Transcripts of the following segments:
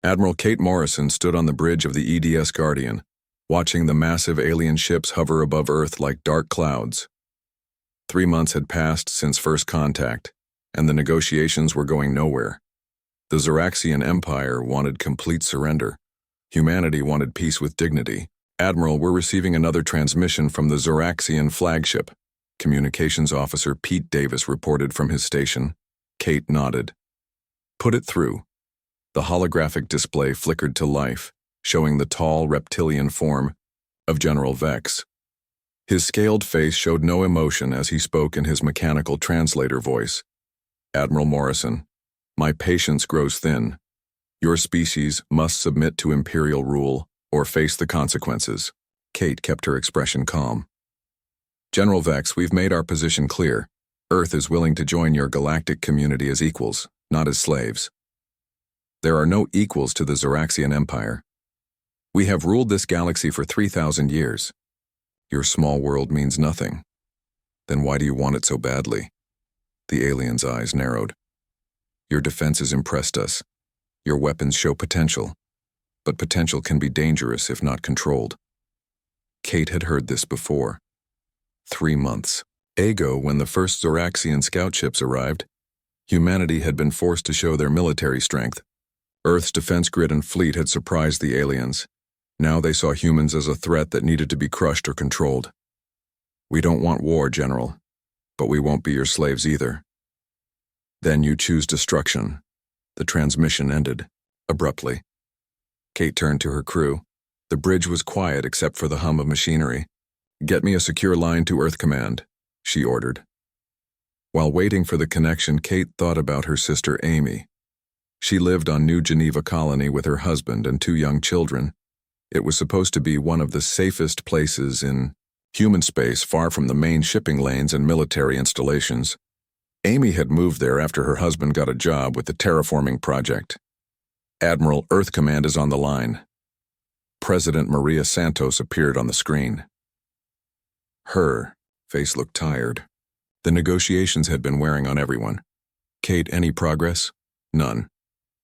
Admiral Kate Morrison stood on the bridge of the EDS Guardian, watching the massive alien ships hover above Earth like dark clouds. 3 months had passed since first contact, and the negotiations were going nowhere. The Zoraxian Empire wanted complete surrender. Humanity wanted peace with dignity. Admiral, we're receiving another transmission from the Zoraxian flagship. Communications Officer Pete Davis reported from his station. Kate nodded. Put it through. The holographic display flickered to life, showing the tall reptilian form of General Vex. His scaled face showed no emotion as he spoke in his mechanical translator voice. Admiral Morrison, my patience grows thin. Your species must submit to Imperial rule or face the consequences. Kate kept her expression calm. General Vex, we've made our position clear. Earth is willing to join your galactic community as equals, not as slaves. There are no equals to the Zoraxian Empire. We have ruled this galaxy for 3,000 years. Your small world means nothing. Then why do you want it so badly? The alien's eyes narrowed. Your defenses impressed us. Your weapons show potential. But potential can be dangerous if not controlled. Kate had heard this before. 3 months ago, when the first Zoraxian scout ships arrived, humanity had been forced to show their military strength. Earth's defense grid and fleet had surprised the aliens. Now they saw humans as a threat that needed to be crushed or controlled. We don't want war, General, but we won't be your slaves either. Then you choose destruction. The transmission ended, abruptly. Kate turned to her crew. The bridge was quiet except for the hum of machinery. Get me a secure line to Earth Command, she ordered. While waiting for the connection, Kate thought about her sister Amy. She lived on New Geneva Colony with her husband and 2 young children. It was supposed to be one of the safest places in human space, far from the main shipping lanes and military installations. Amy had moved there after her husband got a job with the terraforming project. Admiral, Earth Command is on the line. President Maria Santos appeared on the screen. Her face looked tired. The negotiations had been wearing on everyone. Kate, any progress? None.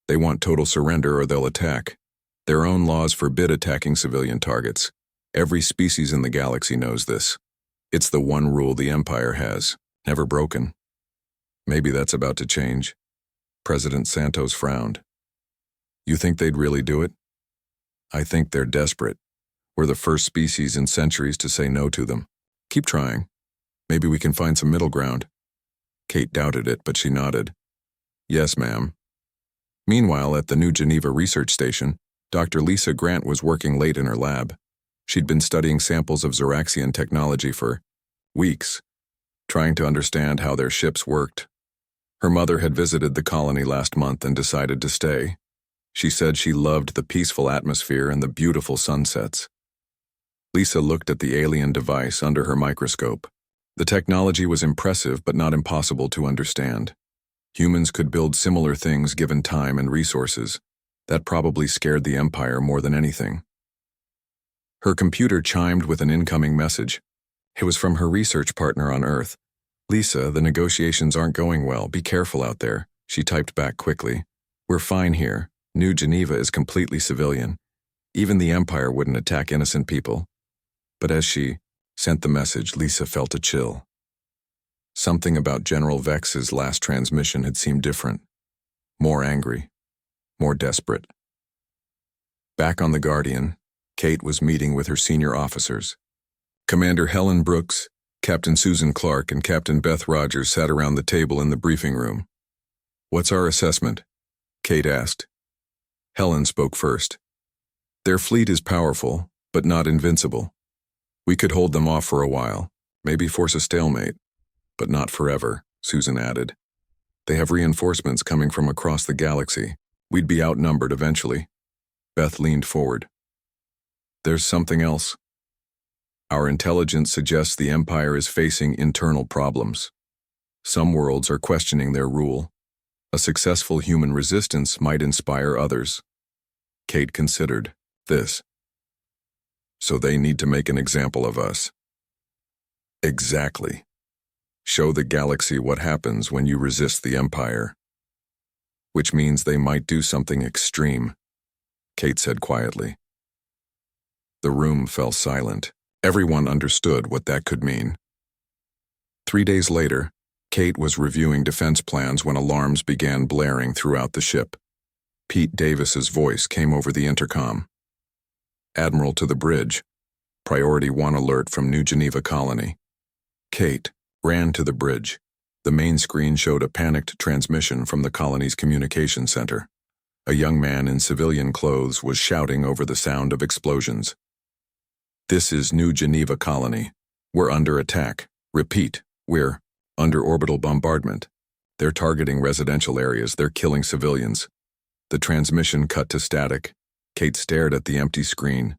They want total surrender or they'll attack. Their own laws forbid attacking civilian targets. Every species in the galaxy knows this. It's the one rule the Empire has, never broken. Maybe that's about to change. President Santos frowned. You think they'd really do it? I think they're desperate. We're the first species in centuries to say no to them. Keep trying. Maybe we can find some middle ground. Kate doubted it, but she nodded. Yes, ma'am. Meanwhile, at the New Geneva Research Station, Dr. Lisa Grant was working late in her lab. She'd been studying samples of Zoraxian technology for weeks, trying to understand how their ships worked. Her mother had visited the colony last month and decided to stay. She said she loved the peaceful atmosphere and the beautiful sunsets. Lisa looked at the alien device under her microscope. The technology was impressive but not impossible to understand. Humans could build similar things given time and resources. That probably scared the Empire more than anything. Her computer chimed with an incoming message. It was from her research partner on Earth. Lisa, the negotiations aren't going well. Be careful out there, she typed back quickly. We're fine here. New Geneva is completely civilian. Even the Empire wouldn't attack innocent people. But as she sent the message, Lisa felt a chill. Something about General Vex's last transmission had seemed different. More angry. More desperate. Back on the Guardian, Kate was meeting with her senior officers. Commander Helen Brooks, Captain Susan Clark, and Captain Beth Rogers sat around the table in the briefing room. What's our assessment? Kate asked. Helen spoke first. Their fleet is powerful, but not invincible. We could hold them off for a while, maybe force a stalemate, but not forever, Susan added. They have reinforcements coming from across the galaxy. We'd be outnumbered eventually. Beth leaned forward. There's something else. Our intelligence suggests the Empire is facing internal problems. Some worlds are questioning their rule. A successful human resistance might inspire others. Kate considered this. So they need to make an example of us. Exactly. Show the galaxy what happens when you resist the Empire. Which means they might do something extreme. Kate said quietly. The room fell silent. Everyone understood what that could mean. 3 days later, Kate was reviewing defense plans when alarms began blaring throughout the ship. Pete Davis's voice came over the intercom. Admiral to the bridge. Priority 1 alert from New Geneva Colony. Kate ran to the bridge. The main screen showed a panicked transmission from the colony's communication center. A young man in civilian clothes was shouting over the sound of explosions. This is New Geneva Colony. We're under attack. Repeat, we're under orbital bombardment. They're targeting residential areas. They're killing civilians. The transmission cut to static. Kate stared at the empty screen.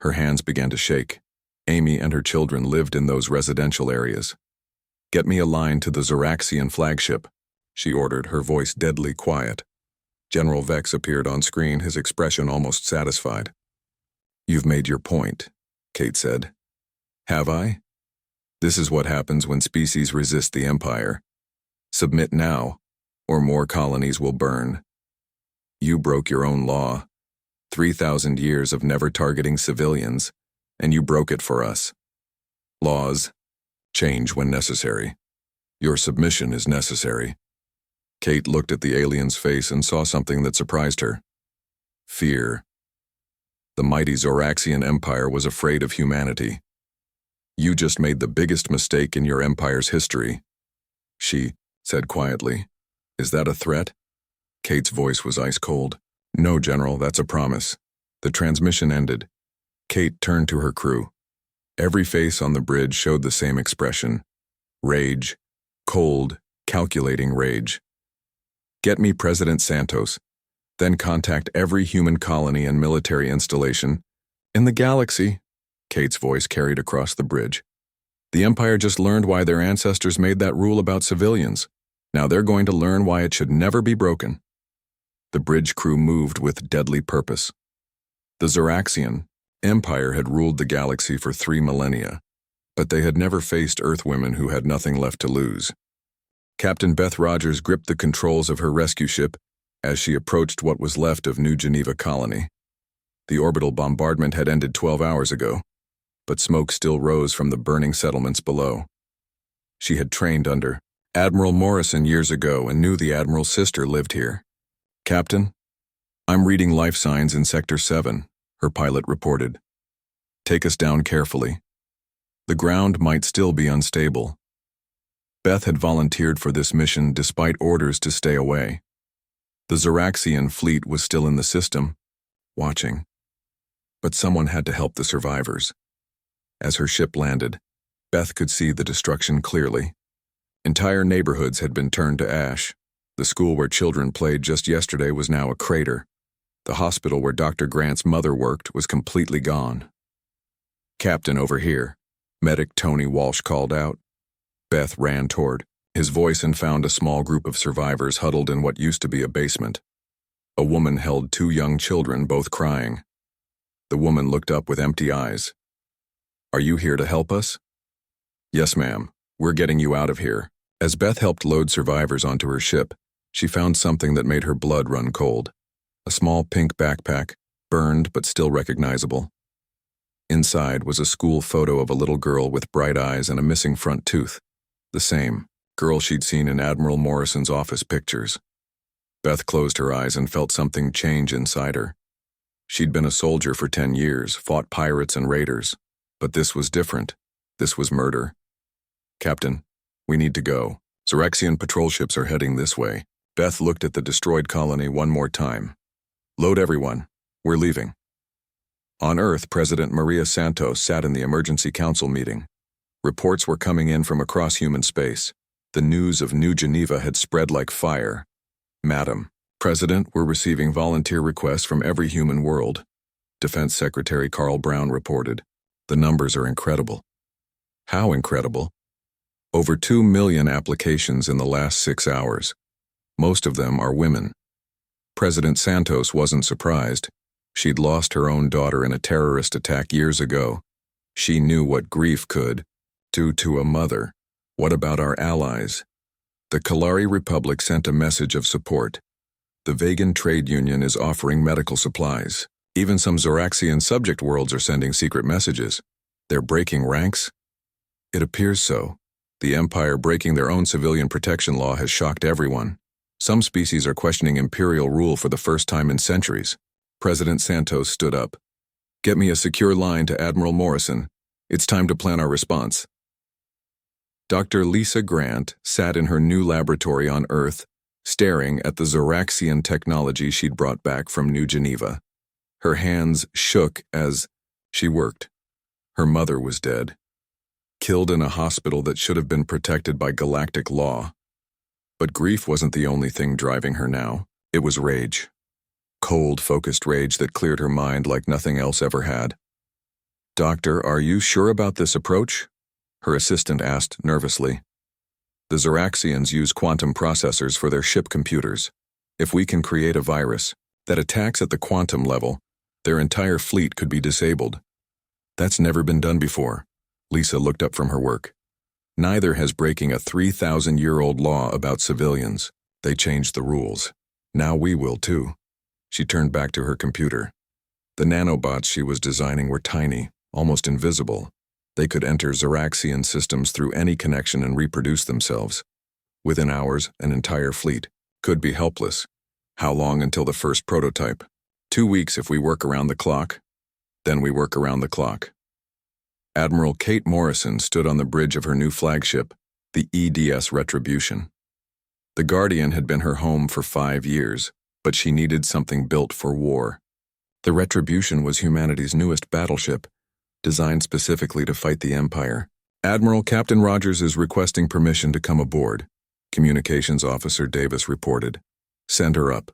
Her hands began to shake. Amy and her children lived in those residential areas. Get me a line to the Zoraxian flagship, she ordered, her voice deadly quiet. General Vex appeared on screen, his expression almost satisfied. You've made your point, Kate said. Have I? This is what happens when species resist the Empire. Submit now, or more colonies will burn. You broke your own law. 3,000 years of never targeting civilians, and you broke it for us. Laws change when necessary. Your submission is necessary. Kate looked at the alien's face and saw something that surprised her. Fear. The mighty Zoraxian Empire was afraid of humanity. You just made the biggest mistake in your empire's history, she said quietly. Is that a threat? Kate's voice was ice cold. No, General, that's a promise. The transmission ended. Kate turned to her crew. Every face on the bridge showed the same expression. Rage. Cold, calculating rage. Get me President Santos. Then contact every human colony and military installation in the galaxy. Kate's voice carried across the bridge. The Empire just learned why their ancestors made that rule about civilians. Now they're going to learn why it should never be broken. The bridge crew moved with deadly purpose. The Zoraxian Empire had ruled the galaxy for 3 millennia, but they had never faced Earthwomen who had nothing left to lose. Captain Beth Rogers gripped the controls of her rescue ship as she approached what was left of New Geneva Colony. The orbital bombardment had ended 12 hours ago, but smoke still rose from the burning settlements below. She had trained under Admiral Morrison years ago and knew the Admiral's sister lived here. Captain, I'm reading life signs in Sector 7, her pilot reported. Take us down carefully. The ground might still be unstable. Beth had volunteered for this mission despite orders to stay away. The Zoraxian fleet was still in the system, watching. But someone had to help the survivors. As her ship landed, Beth could see the destruction clearly. Entire neighborhoods had been turned to ash. The school where children played just yesterday was now a crater. The hospital where Dr. Grant's mother worked was completely gone. Captain, over here, Medic Tony Walsh called out. Beth ran toward his voice and found a small group of survivors huddled in what used to be a basement. A woman held 2 young children, both crying. The woman looked up with empty eyes. Are you here to help us? Yes, ma'am. We're getting you out of here. As Beth helped load survivors onto her ship, she found something that made her blood run cold. A small pink backpack, burned but still recognizable. Inside was a school photo of a little girl with bright eyes and a missing front tooth. The same girl she'd seen in Admiral Morrison's office pictures. Beth closed her eyes and felt something change inside her. She'd been a soldier for 10 years, fought pirates and raiders. But this was different. This was murder. Captain, we need to go. Zoraxian patrol ships are heading this way. Beth looked at the destroyed colony one more time. Load everyone. We're leaving. On Earth, President Maria Santos sat in the emergency council meeting. Reports were coming in from across human space. The news of New Geneva had spread like fire. Madam President, we're receiving volunteer requests from every human world. Defense Secretary Carl Brown reported. The numbers are incredible. How incredible? Over 2 million applications in the last 6 hours. Most of them are women. President Santos wasn't surprised. She'd lost her own daughter in a terrorist attack years ago. She knew what grief could do to a mother. What about our allies? The Kalari Republic sent a message of support. The Vegan Trade Union is offering medical supplies. Even some Zoraxian subject worlds are sending secret messages. They're breaking ranks? It appears so. The Empire breaking their own civilian protection law has shocked everyone. Some species are questioning imperial rule for the first time in centuries. President Santos stood up. Get me a secure line to Admiral Morrison. It's time to plan our response. Dr. Lisa Grant sat in her new laboratory on Earth, staring at the Zoraxian technology she'd brought back from New Geneva. Her hands shook as she worked. Her mother was dead, killed in a hospital that should have been protected by galactic law. But grief wasn't the only thing driving her now. It was rage. Cold, focused rage that cleared her mind like nothing else ever had. Doctor, are you sure about this approach? Her assistant asked nervously. The Zoraxians use quantum processors for their ship computers. If we can create a virus that attacks at the quantum level, their entire fleet could be disabled. That's never been done before. Lisa looked up from her work. Neither has breaking a 3,000-year-old law about civilians. They changed the rules. Now we will too. She turned back to her computer. The nanobots she was designing were tiny, almost invisible. They could enter Zoraxian systems through any connection and reproduce themselves. Within hours, an entire fleet could be helpless. How long until the first prototype? 2 weeks if we work around the clock. Then we work around the clock. Admiral Kate Morrison stood on the bridge of her new flagship, the EDS Retribution. The Guardian had been her home for 5 years, but she needed something built for war. The Retribution was humanity's newest battleship, designed specifically to fight the Empire. Admiral Captain Rogers is requesting permission to come aboard, Communications Officer Davis reported. Send her up.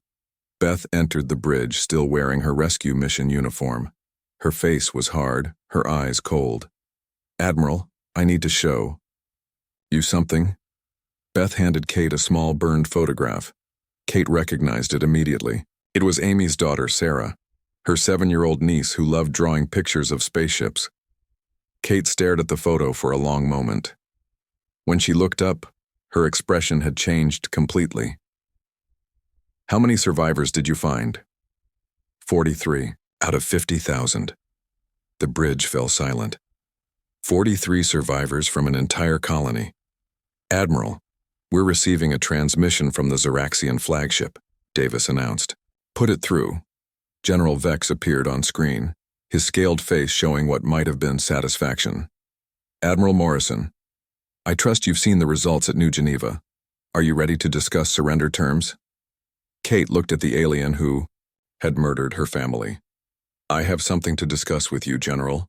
Beth entered the bridge still wearing her rescue mission uniform. Her face was hard, her eyes cold. Admiral, I need to show you something. Beth handed Kate a small burned photograph. Kate recognized it immediately. It was Amy's daughter, Sarah, her 7-year-old niece who loved drawing pictures of spaceships. Kate stared at the photo for a long moment. When she looked up, her expression had changed completely. How many survivors did you find? 43 out of 50,000. The bridge fell silent. 43 survivors from an entire colony. Admiral, we're receiving a transmission from the Zoraxian flagship, Davis announced. Put it through. General Vex appeared on screen, his scaled face showing what might have been satisfaction. Admiral Morrison, I trust you've seen the results at New Geneva. Are you ready to discuss surrender terms? Kate looked at the alien who had murdered her family. I have something to discuss with you, General.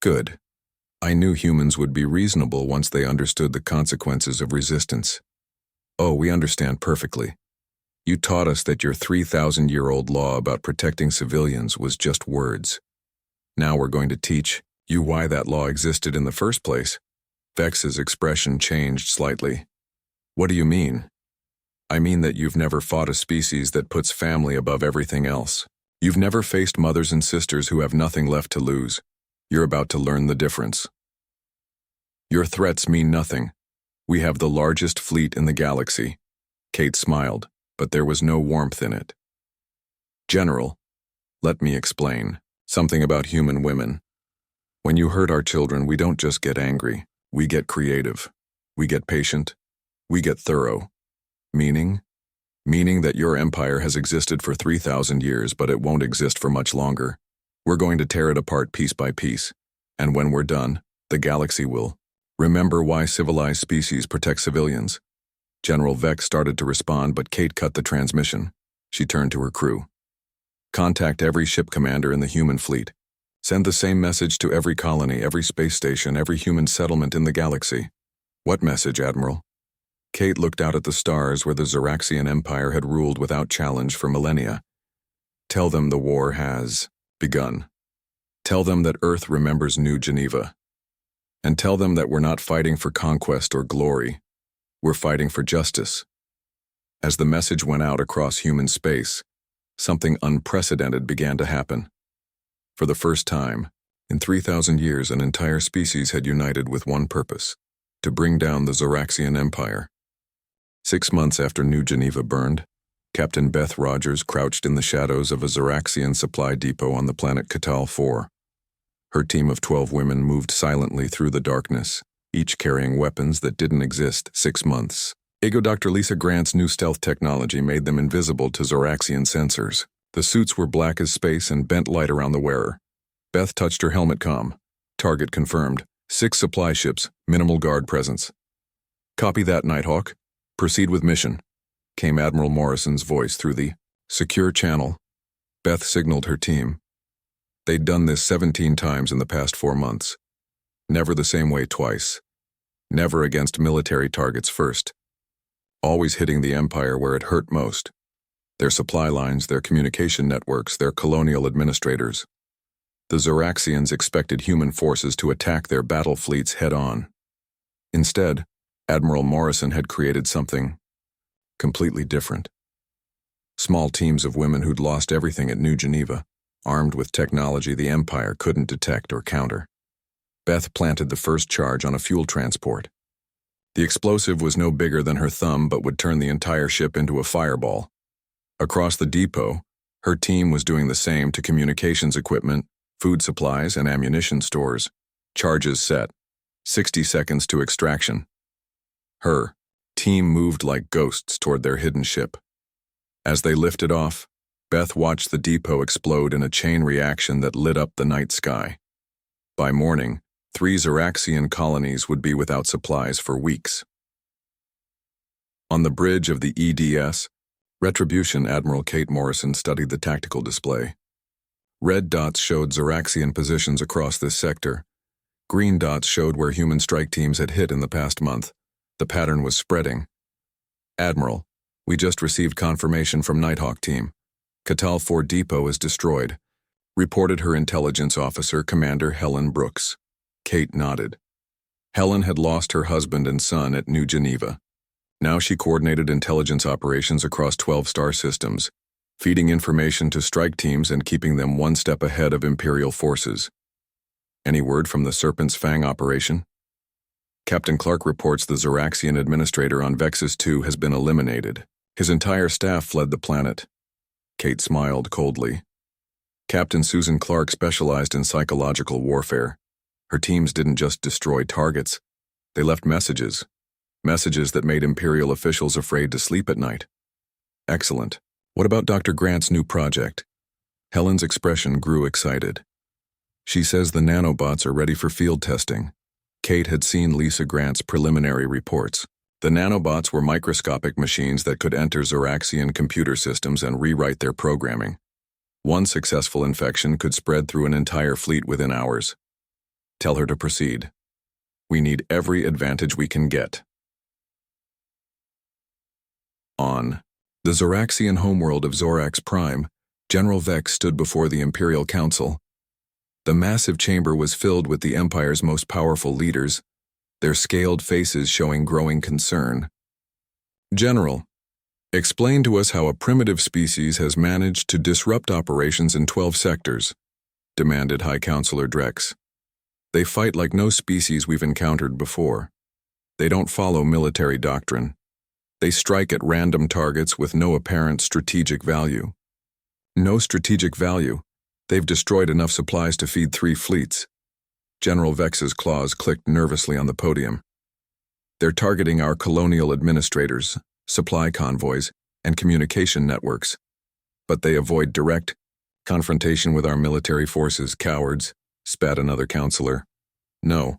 Good. I knew humans would be reasonable once they understood the consequences of resistance. Oh, we understand perfectly. You taught us that your 3,000-year-old law about protecting civilians was just words. Now we're going to teach you why that law existed in the first place. Vex's expression changed slightly. What do you mean? I mean that you've never fought a species that puts family above everything else. You've never faced mothers and sisters who have nothing left to lose. You're about to learn the difference. Your threats mean nothing. We have the largest fleet in the galaxy. Kate smiled, but there was no warmth in it. General, let me explain something about human women. When you hurt our children, we don't just get angry. We get creative. We get patient. We get thorough. Meaning? Meaning that your empire has existed for 3,000 years, but it won't exist for much longer. We're going to tear it apart piece by piece. And when we're done, the galaxy will remember why civilized species protect civilians. General Vex started to respond, but Kate cut the transmission. She turned to her crew. Contact every ship commander in the human fleet. Send the same message to every colony, every space station, every human settlement in the galaxy. What message, Admiral? Kate looked out at the stars where the Zoraxian Empire had ruled without challenge for millennia. Tell them the war has begun. Tell them that Earth remembers New Geneva. And tell them that we're not fighting for conquest or glory. We're fighting for justice. As the message went out across human space, something unprecedented began to happen. For the first time, in 3,000 years, an entire species had united with one purpose: to bring down the Zoraxian Empire. 6 months after New Geneva burned, Captain Beth Rogers crouched in the shadows of a Zoraxian supply depot on the planet Catal 4. Her team of 12 women moved silently through the darkness, each carrying weapons that didn't exist 6 months ago. Dr. Lisa Grant's new stealth technology made them invisible to Zoraxian sensors. The suits were black as space and bent light around the wearer. Beth touched her helmet comm. Target confirmed. 6 supply ships, minimal guard presence. Copy that, Nighthawk. Proceed with mission, came Admiral Morrison's voice through the secure channel. Beth signaled her team. They'd done this 17 times in the past 4 months. Never the same way twice. Never against military targets first. Always hitting the Empire where it hurt most. Their supply lines, their communication networks, their colonial administrators. The Zoraxians expected human forces to attack their battle fleets head-on. Instead, Admiral Morrison had created something completely different. Small teams of women who'd lost everything at New Geneva, armed with technology the Empire couldn't detect or counter. Beth planted the first charge on a fuel transport. The explosive was no bigger than her thumb but would turn the entire ship into a fireball. Across the depot, her team was doing the same to communications equipment, food supplies, and ammunition stores. Charges set. 60 seconds to extraction. Her team moved like ghosts toward their hidden ship. As they lifted off, Beth watched the depot explode in a chain reaction that lit up the night sky. By morning, 3 Zoraxian colonies would be without supplies for weeks. On the bridge of the EDS, Retribution Admiral Kate Morrison studied the tactical display. Red dots showed Zoraxian positions across this sector. Green dots showed where human strike teams had hit in the past month. The pattern was spreading. Admiral, we just received confirmation from Nighthawk team. Catal 4 Depot is destroyed, reported her intelligence officer, Commander Helen Brooks. Kate nodded. Helen had lost her husband and son at New Geneva. Now she coordinated intelligence operations across 12 star systems, feeding information to strike teams and keeping them one step ahead of Imperial forces. Any word from the Serpent's Fang operation? Captain Clark reports the Zoraxian administrator on Vexus 2 has been eliminated. His entire staff fled the planet. Kate smiled coldly. Captain Susan Clark specialized in psychological warfare. Her teams didn't just destroy targets. They left messages. Messages that made Imperial officials afraid to sleep at night. Excellent. What about Dr. Grant's new project? Helen's expression grew excited. She says the nanobots are ready for field testing. Kate had seen Lisa Grant's preliminary reports. The nanobots were microscopic machines that could enter Zoraxian computer systems and rewrite their programming. One successful infection could spread through an entire fleet within hours. Tell her to proceed. We need every advantage we can get. On the Zoraxian homeworld of Zorax Prime, General Vex stood before the Imperial Council. The massive chamber was filled with the Empire's most powerful leaders, their scaled faces showing growing concern. General, explain to us how a primitive species has managed to disrupt operations in 12 sectors, demanded High Counselor Drex. They fight like no species we've encountered before. They don't follow military doctrine. They strike at random targets with no apparent strategic value. No strategic value. They've destroyed enough supplies to feed 3 fleets. General Vex's claws clicked nervously on the podium. They're targeting our colonial administrators, supply convoys, and communication networks. But they avoid direct confrontation with our military forces, cowards, spat another counselor. No,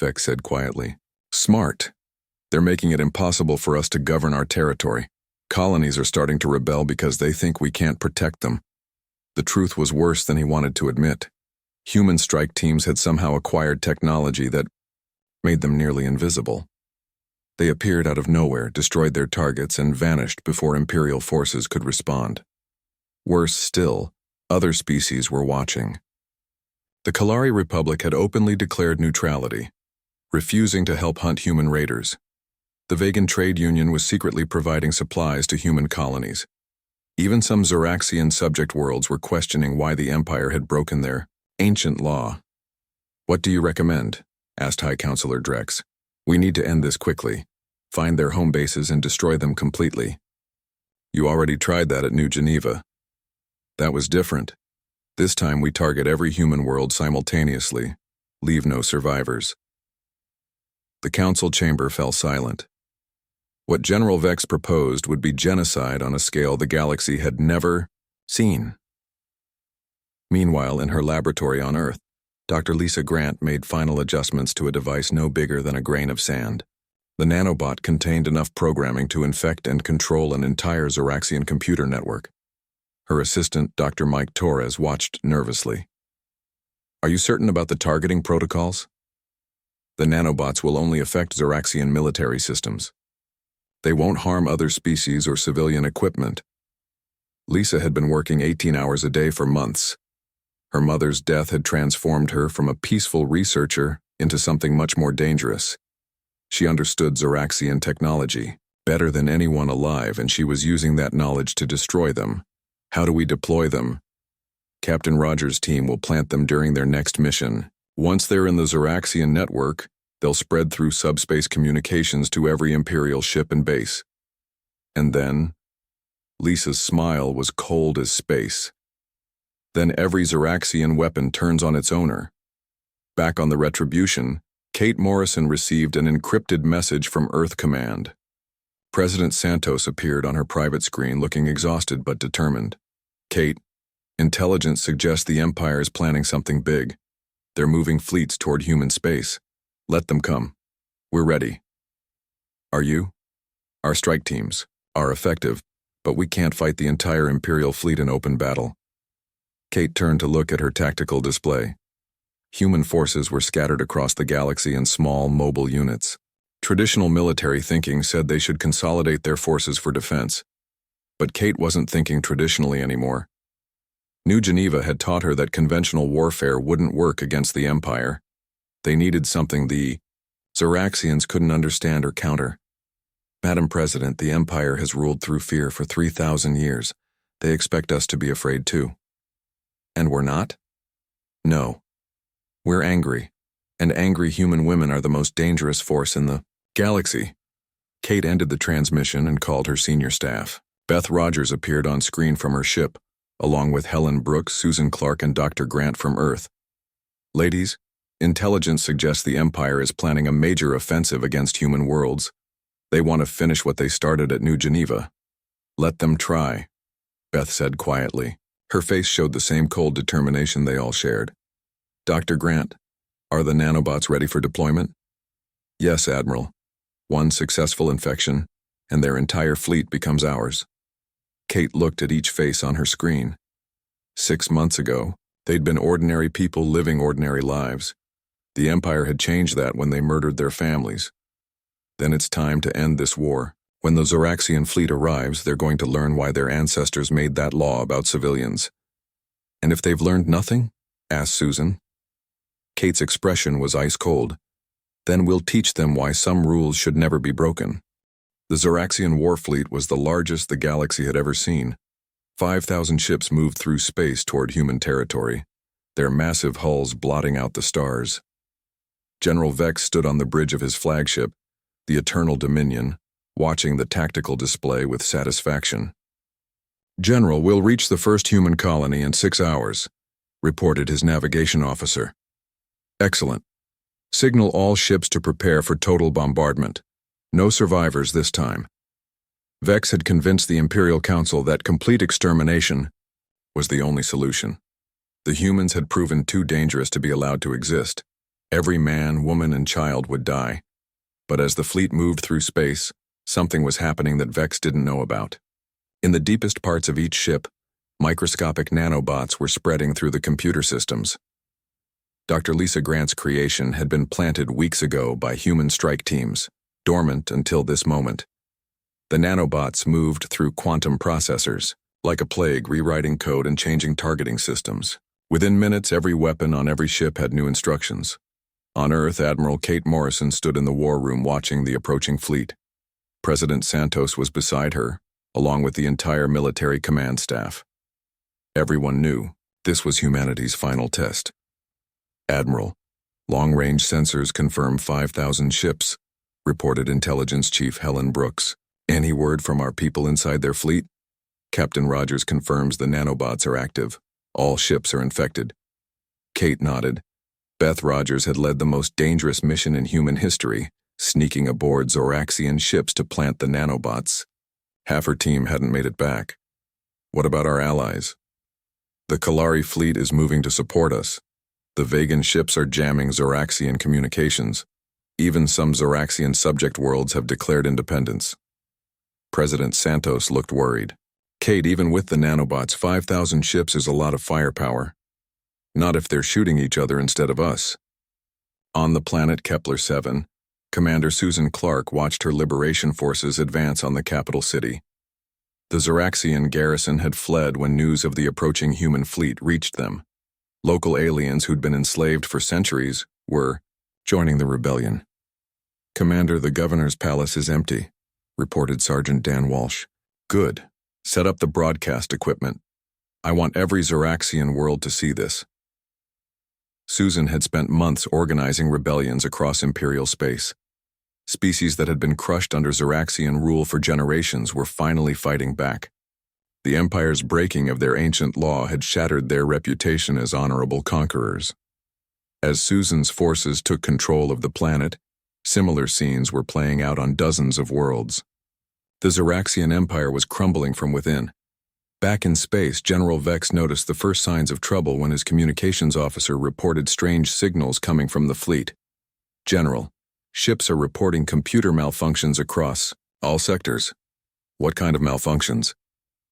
Vex said quietly. Smart. They're making it impossible for us to govern our territory. Colonies are starting to rebel because they think we can't protect them. The truth was worse than he wanted to admit. Human strike teams had somehow acquired technology that made them nearly invisible. They appeared out of nowhere, destroyed their targets, and vanished before Imperial forces could respond. Worse still, other species were watching. The Kalari Republic had openly declared neutrality, refusing to help hunt human raiders. The Vegan Trade Union was secretly providing supplies to human colonies. Even some Zoraxian subject worlds were questioning why the Empire had broken their ancient law. What do you recommend? Asked High Counselor Drex. We need to end this quickly. Find their home bases and destroy them completely. You already tried that at New Geneva. That was different. This time we target every human world simultaneously. Leave no survivors. The council chamber fell silent. What General Vex proposed would be genocide on a scale the galaxy had never seen. Meanwhile, in her laboratory on Earth, Dr. Lisa Grant made final adjustments to a device no bigger than a grain of sand. The nanobot contained enough programming to infect and control an entire Zoraxian computer network. Her assistant, Dr. Mike Torres, watched nervously. Are you certain about the targeting protocols? The nanobots will only affect Zoraxian military systems. They won't harm other species or civilian equipment. Lisa had been working 18 hours a day for months. Her mother's death had transformed her from a peaceful researcher into something much more dangerous. She understood Zoraxian technology better than anyone alive, and she was using that knowledge to destroy them. How do we deploy them? Captain Rogers' team will plant them during their next mission. Once they're in the Zoraxian network, they'll spread through subspace communications to every Imperial ship and base. And then, Lisa's smile was cold as space. Then every Zoraxian weapon turns on its owner. Back on the Retribution, Kate Morrison received an encrypted message from Earth Command. President Santos appeared on her private screen looking exhausted but determined. Kate, intelligence suggests the Empire is planning something big. They're moving fleets toward human space. Let them come. We're ready. Are you? Our strike teams are effective, but we can't fight the entire Imperial fleet in open battle. Kate turned to look at her tactical display. Human forces were scattered across the galaxy in small, mobile units. Traditional military thinking said they should consolidate their forces for defense. But Kate wasn't thinking traditionally anymore. New Geneva had taught her that conventional warfare wouldn't work against the Empire. They needed something the Zoraxians couldn't understand or counter. Madam President, the Empire has ruled through fear for 3,000 years. They expect us to be afraid too. And we're not? No. We're angry, and angry human women are the most dangerous force in the galaxy. Kate ended the transmission and called her senior staff. Beth Rogers appeared on screen from her ship, along with Helen Brooks, Susan Clark, and Dr. Grant from Earth. Ladies, intelligence suggests the Empire is planning a major offensive against human worlds. They want to finish what they started at New Geneva. Let them try, Beth said quietly. Her face showed the same cold determination they all shared. Dr. Grant, are the nanobots ready for deployment? Yes, Admiral. One successful infection, and their entire fleet becomes ours. Kate looked at each face on her screen. 6 months ago, they'd been ordinary people living ordinary lives. The Empire had changed that when they murdered their families. Then it's time to end this war. When the Zoraxian fleet arrives, they're going to learn why their ancestors made that law about civilians. And if they've learned nothing? Asked Susan. Kate's expression was ice cold. Then we'll teach them why some rules should never be broken. The Zoraxian war fleet was the largest the galaxy had ever seen. 5,000 ships moved through space toward human territory, their massive hulls blotting out the stars. General Vex stood on the bridge of his flagship, the Eternal Dominion, watching the tactical display with satisfaction. General, we'll reach the first human colony in 6 hours, reported his navigation officer. Excellent. Signal all ships to prepare for total bombardment. No survivors this time. Vex had convinced the Imperial Council that complete extermination was the only solution. The humans had proven too dangerous to be allowed to exist. Every man, woman, and child would die. But as the fleet moved through space, something was happening that Vex didn't know about. In the deepest parts of each ship, microscopic nanobots were spreading through the computer systems. Dr. Lisa Grant's creation had been planted weeks ago by human strike teams, dormant until this moment. The nanobots moved through quantum processors, like a plague, rewriting code and changing targeting systems. Within minutes, every weapon on every ship had new instructions. On Earth, Admiral Kate Morrison stood in the war room watching the approaching fleet. President Santos was beside her, along with the entire military command staff. Everyone knew this was humanity's final test. Admiral, long-range sensors confirm 5,000 ships, reported Intelligence Chief Helen Brooks. Any word from our people inside their fleet? Captain Rogers confirms the nanobots are active. All ships are infected. Kate nodded. Beth Rogers had led the most dangerous mission in human history, sneaking aboard Zoraxian ships to plant the nanobots. Half her team hadn't made it back. What about our allies? The Kalari fleet is moving to support us. The Vegan ships are jamming Zoraxian communications. Even some Zoraxian subject worlds have declared independence. President Santos looked worried. Kate, even with the nanobots, 5,000 ships is a lot of firepower. Not if they're shooting each other instead of us. On the planet Kepler-7, Commander Susan Clark watched her liberation forces advance on the capital city. The Zoraxian garrison had fled when news of the approaching human fleet reached them. Local aliens who'd been enslaved for centuries were joining the rebellion. "Commander, the governor's palace is empty," reported Sergeant Dan Walsh. "Good. Set up the broadcast equipment. I want every Zoraxian world to see this." Susan had spent months organizing rebellions across Imperial space. Species that had been crushed under Zoraxian rule for generations were finally fighting back. The Empire's breaking of their ancient law had shattered their reputation as honorable conquerors. As Susan's forces took control of the planet, similar scenes were playing out on dozens of worlds. The Zoraxian Empire was crumbling from within. Back in space, General Vex noticed the first signs of trouble when his communications officer reported strange signals coming from the fleet. "General, ships are reporting computer malfunctions across all sectors." "What kind of malfunctions?"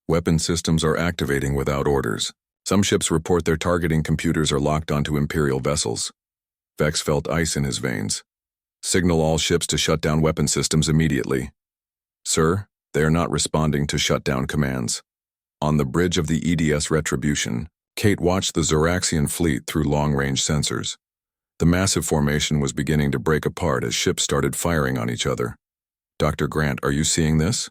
"Weapon systems are activating without orders. Some ships report their targeting computers are locked onto Imperial vessels." Vex felt ice in his veins. "Signal all ships to shut down weapon systems immediately." "Sir, they are not responding to shutdown commands." On the bridge of the EDS Retribution, Kate watched the Zoraxian fleet through long-range sensors. The massive formation was beginning to break apart as ships started firing on each other. "Dr. Grant, are you seeing this?"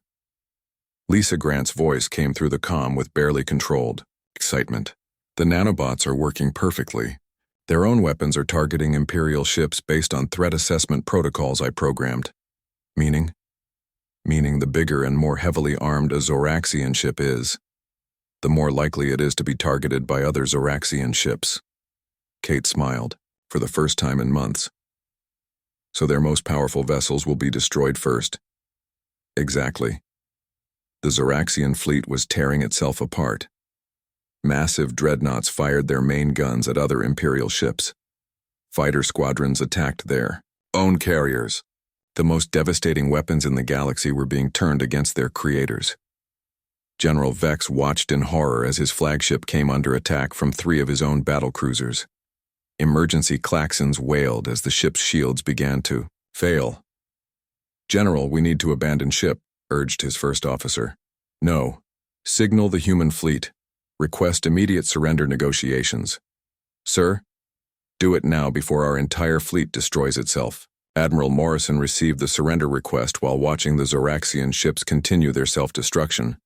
Lisa Grant's voice came through the comm with barely controlled excitement. "The nanobots are working perfectly. Their own weapons are targeting Imperial ships based on threat assessment protocols I programmed." "Meaning?" "Meaning the bigger and more heavily armed a Zoraxian ship is, the more likely it is to be targeted by other Zoraxian ships." Kate smiled, for the first time in months. "So their most powerful vessels will be destroyed first?" "Exactly." The Zoraxian fleet was tearing itself apart. Massive dreadnoughts fired their main guns at other Imperial ships. Fighter squadrons attacked their own carriers. The most devastating weapons in the galaxy were being turned against their creators. General Vex watched in horror as his flagship came under attack from 3 of his own battlecruisers. Emergency klaxons wailed as the ship's shields began to fail. "General, we need to abandon ship," urged his first officer. "No. Signal the human fleet. Request immediate surrender negotiations." "Sir?" "Do it now before our entire fleet destroys itself." Admiral Morrison received the surrender request while watching the Zoraxian ships continue their self-destruction.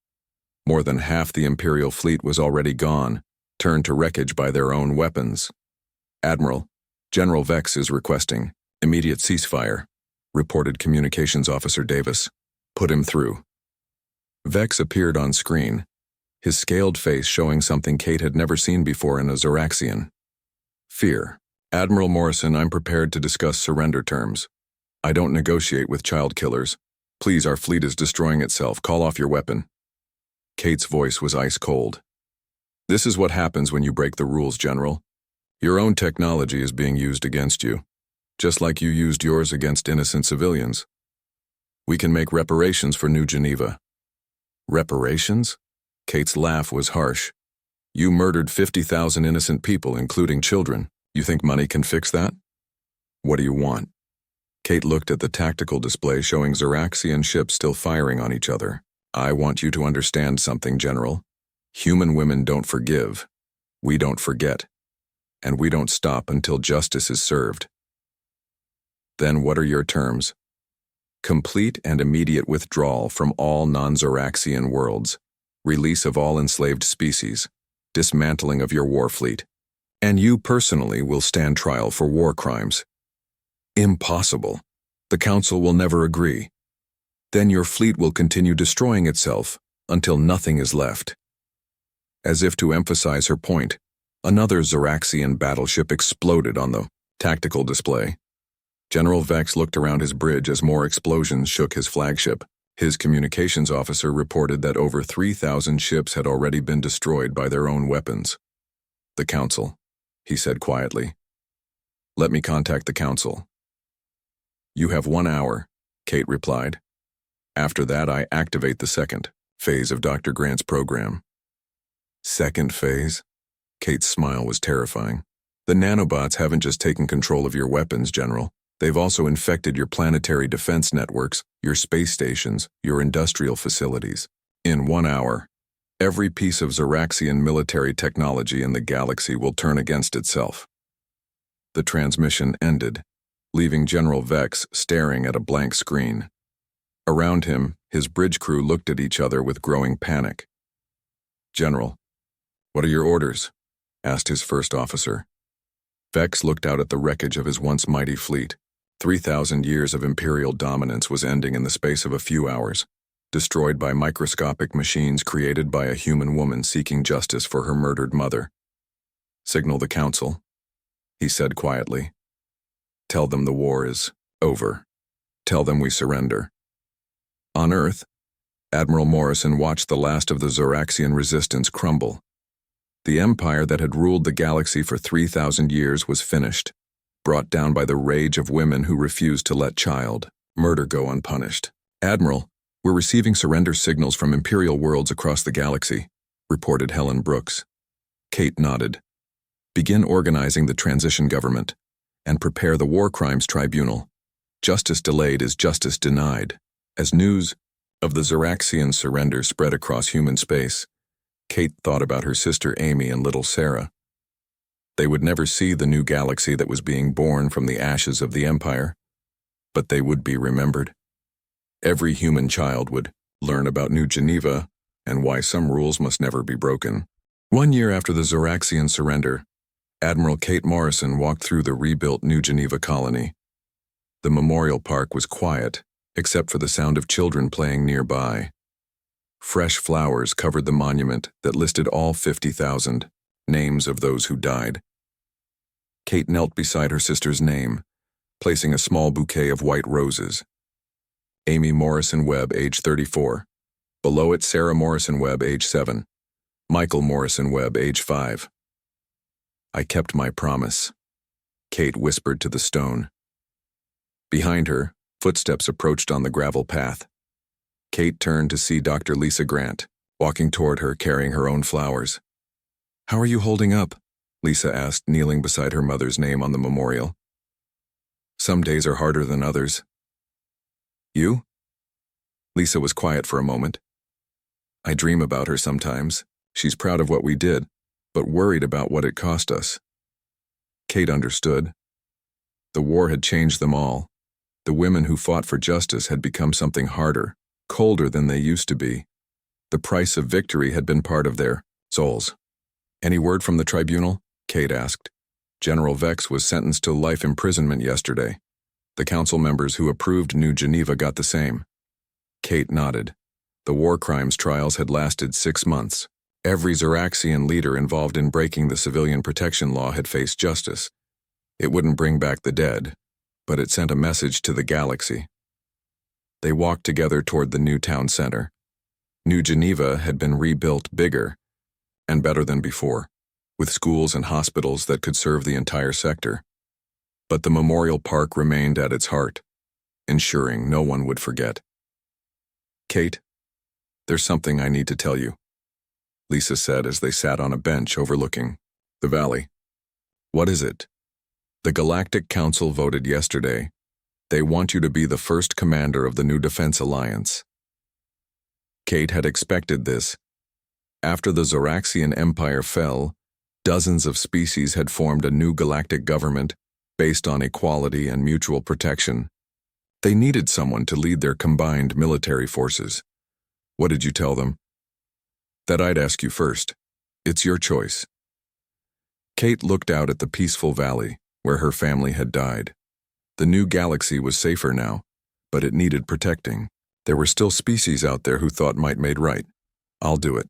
More than half the Imperial fleet was already gone, turned to wreckage by their own weapons. "Admiral, General Vex is requesting immediate ceasefire," reported Communications Officer Davis. "Put him through." Vex appeared on screen, his scaled face showing something Kate had never seen before in a Zoraxian. Fear. "Admiral Morrison, I'm prepared to discuss surrender terms. I don't negotiate with child killers. Please, our fleet is destroying itself. Call off your weapon." Kate's voice was ice cold. "This is what happens when you break the rules, General. Your own technology is being used against you, just like you used yours against innocent civilians. We can make reparations for New Geneva." "Reparations?" Kate's laugh was harsh. "You murdered 50,000 innocent people, including children. You think money can fix that? What do you want?" Kate looked at the tactical display showing Zoraxian ships still firing on each other. "I want you to understand something, General. Human women don't forgive. We don't forget. And we don't stop until justice is served." "Then what are your terms?" "Complete and immediate withdrawal from all non-Zoraxian worlds, release of all enslaved species, dismantling of your war fleet. And you personally will stand trial for war crimes." "Impossible. The Council will never agree." "Then your fleet will continue destroying itself, until nothing is left. As if to emphasize her point, another Zoraxian battleship exploded on the tactical display. General Vex looked around his bridge as more explosions shook his flagship. His communications officer reported that over 3,000 ships had already been destroyed by their own weapons. "The Council," he said quietly. "Let me contact the Council." "You have 1 hour," Kate replied. "After that, I activate the second phase of Dr. Grant's program." "Second phase?" Kate's smile was terrifying. "The nanobots haven't just taken control of your weapons, General. They've also infected your planetary defense networks, your space stations, your industrial facilities. In 1 hour, every piece of Zoraxian military technology in the galaxy will turn against itself." The transmission ended, leaving General Vex staring at a blank screen. Around him, his bridge crew looked at each other with growing panic. "General, what are your orders?" asked his first officer. Vex looked out at the wreckage of his once mighty fleet. 3,000 years of Imperial dominance was ending in the space of a few hours, destroyed by microscopic machines created by a human woman seeking justice for her murdered mother. "Signal the Council," he said quietly. "Tell them the war is over. Tell them we surrender." On Earth, Admiral Morrison watched the last of the Zoraxian resistance crumble. The empire that had ruled the galaxy for 3,000 years was finished, brought down by the rage of women who refused to let child murder go unpunished. "Admiral, we're receiving surrender signals from Imperial worlds across the galaxy," reported Helen Brooks. Kate nodded. "Begin organizing the transition government and prepare the War Crimes Tribunal. Justice delayed is justice denied." As news of the Zoraxian surrender spread across human space, Kate thought about her sister Amy and little Sarah. They would never see the new galaxy that was being born from the ashes of the Empire, but they would be remembered. Every human child would learn about New Geneva and why some rules must never be broken. 1 year after the Zoraxian surrender, Admiral Kate Morrison walked through the rebuilt New Geneva colony. The memorial park was quiet, except for the sound of children playing nearby. Fresh flowers covered the monument that listed all 50,000 names of those who died. Kate knelt beside her sister's name, placing a small bouquet of white roses. Amy Morrison Webb, age 34. Below it, Sarah Morrison Webb, age 7. Michael Morrison Webb, age 5. "I kept my promise," Kate whispered to the stone. Behind her, footsteps approached on the gravel path. Kate turned to see Dr. Lisa Grant, walking toward her carrying her own flowers. "How are you holding up?" Lisa asked, kneeling beside her mother's name on the memorial. "Some days are harder than others." "You?" Lisa was quiet for a moment. "I dream about her sometimes. She's proud of what we did, but worried about what it cost us." Kate understood. The war had changed them all. The women who fought for justice had become something harder, colder than they used to be. The price of victory had been part of their souls. "Any word from the tribunal?" Kate asked. "General Vex was sentenced to life imprisonment yesterday. The council members who approved New Geneva got the same." Kate nodded. The war crimes trials had lasted 6 months. Every Zoraxian leader involved in breaking the civilian protection law had faced justice. It wouldn't bring back the dead, but it sent a message to the galaxy. They walked together toward the new town center. New Geneva had been rebuilt bigger and better than before, with schools and hospitals that could serve the entire sector. But the memorial park remained at its heart, ensuring no one would forget. "Kate, there's something I need to tell you," Lisa said as they sat on a bench overlooking the valley. "What is it?" "The Galactic Council voted yesterday. They want you to be the first commander of the new Defense Alliance." Kate had expected this. After the Zoraxian Empire fell, dozens of species had formed a new galactic government based on equality and mutual protection. They needed someone to lead their combined military forces. "What did you tell them?" "That I'd ask you first. It's your choice." Kate looked out at the peaceful valley where her family had died. The new galaxy was safer now, but it needed protecting. There were still species out there who thought might made right. I'll do it,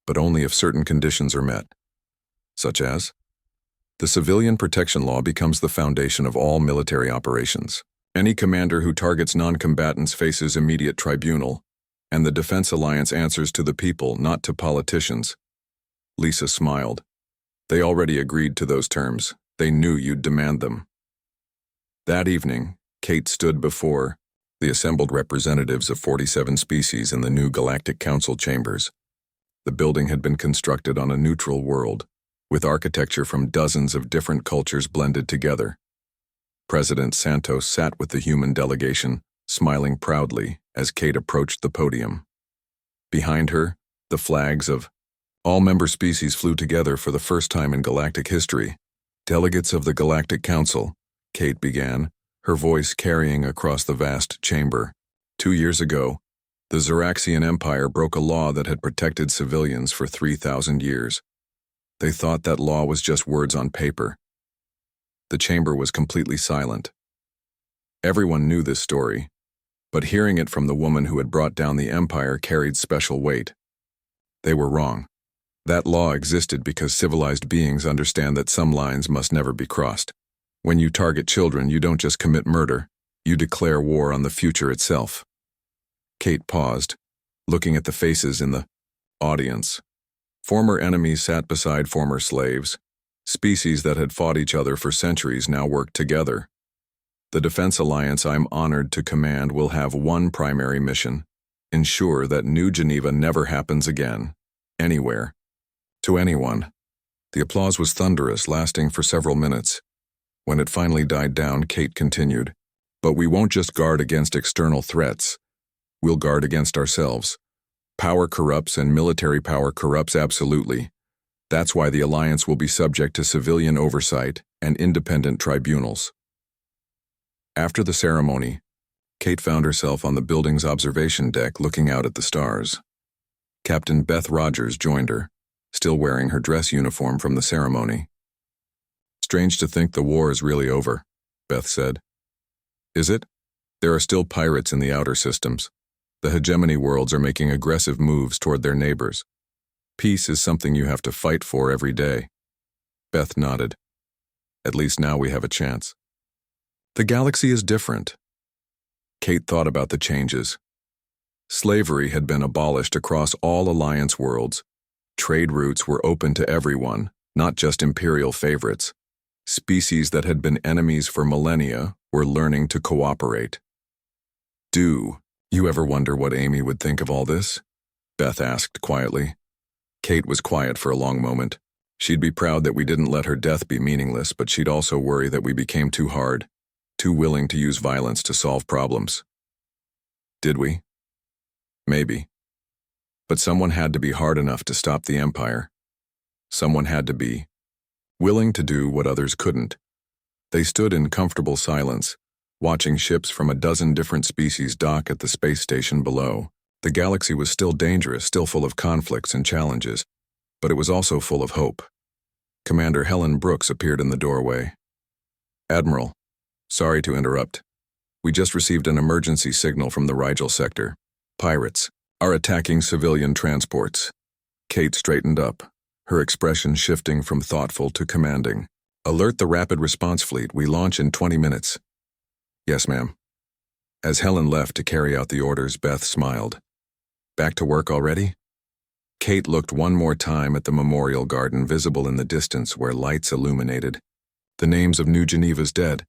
but only if certain conditions are met. Such as? The civilian protection law becomes the foundation of all military operations. Any commander who targets non-combatants faces immediate tribunal, and the Defense Alliance answers to the people, not to politicians. Lisa smiled. They already agreed to those terms. They knew you'd demand them. That evening, Kate stood before the assembled representatives of 47 species in the new Galactic Council chambers. The building had been constructed on a neutral world, with architecture from dozens of different cultures blended together. President Santos sat with the human delegation, smiling proudly as Kate approached the podium. Behind her, the flags of all member species flew together for the first time in galactic history. Delegates of the Galactic Council, Kate began, her voice carrying across the vast chamber. 2 years ago, the Xeraxian Empire broke a law that had protected civilians for 3,000 years. They thought that law was just words on paper. The chamber was completely silent. Everyone knew this story, but hearing it from the woman who had brought down the empire carried special weight. They were wrong. That law existed because civilized beings understand that some lines must never be crossed. When you target children, you don't just commit murder, you declare war on the future itself. Kate paused, looking at the faces in the audience. Former enemies sat beside former slaves. Species that had fought each other for centuries now worked together. The Defense Alliance I'm honored to command will have one primary mission: ensure that New Geneva never happens again, anywhere, to anyone. The applause was thunderous, lasting for several minutes. When it finally died down, Kate continued, "But we won't just guard against external threats. We'll guard against ourselves. Power corrupts and military power corrupts absolutely. That's why the Alliance will be subject to civilian oversight and independent tribunals." After the ceremony, Kate found herself on the building's observation deck looking out at the stars. Captain Beth Rogers joined her, still wearing her dress uniform from the ceremony. "Strange to think the war is really over," Beth said. "Is it? There are still pirates in the outer systems. The hegemony worlds are making aggressive moves toward their neighbors. Peace is something you have to fight for every day." Beth nodded. "At least now we have a chance." "The galaxy is different." Kate thought about the changes. Slavery had been abolished across all Alliance worlds. Trade routes were open to everyone, not just imperial favorites. Species that had been enemies for millennia were learning to cooperate. "Do you ever wonder what Amy would think of all this?" Beth asked quietly. Kate was quiet for a long moment. She'd be proud that we didn't let her death be meaningless, but she'd also worry that we became too hard, too willing to use violence to solve problems. Did we? Maybe. But someone had to be hard enough to stop the Empire. Someone had to be willing to do what others couldn't. They stood in comfortable silence, watching ships from a dozen different species dock at the space station below. The galaxy was still dangerous, still full of conflicts and challenges, but it was also full of hope. Commander Helen Brooks appeared in the doorway. "Admiral, sorry to interrupt. We just received an emergency signal from the Rigel sector. Pirates are attacking civilian transports." Kate straightened up, her expression shifting from thoughtful to commanding. "Alert the rapid response fleet. We launch in 20 minutes. "Yes, ma'am." As Helen left to carry out the orders, Beth smiled. "Back to work already?" Kate looked one more time at the memorial garden visible in the distance where lights illuminated. The names of New Geneva's dead.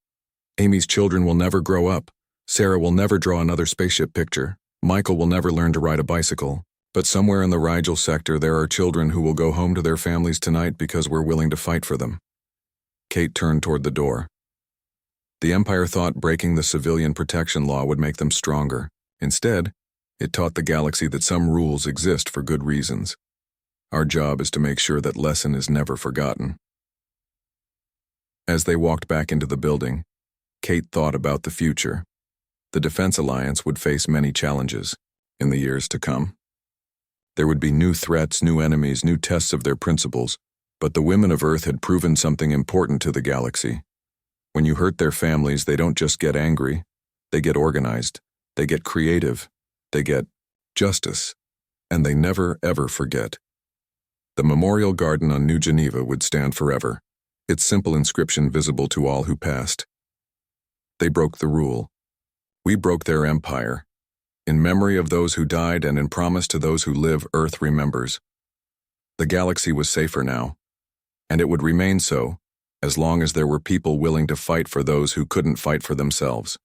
Amy's children will never grow up. Sarah will never draw another spaceship picture. Michael will never learn to ride a bicycle. But somewhere in the Rigel sector there are children who will go home to their families tonight because we're willing to fight for them. Kate turned toward the door. The Empire thought breaking the civilian protection law would make them stronger. Instead, it taught the galaxy that some rules exist for good reasons. Our job is to make sure that lesson is never forgotten. As they walked back into the building, Kate thought about the future. The Defense Alliance would face many challenges in the years to come. There would be new threats, new enemies, new tests of their principles, but the women of Earth had proven something important to the galaxy. When you hurt their families, they don't just get angry, they get organized, they get creative, they get justice. and they never, ever forget. The memorial garden on New Geneva would stand forever, its simple inscription visible to all who passed. They broke the rule. We broke their empire. In memory of those who died and in promise to those who live, Earth remembers. The galaxy was safer now, and it would remain so as long as there were people willing to fight for those who couldn't fight for themselves.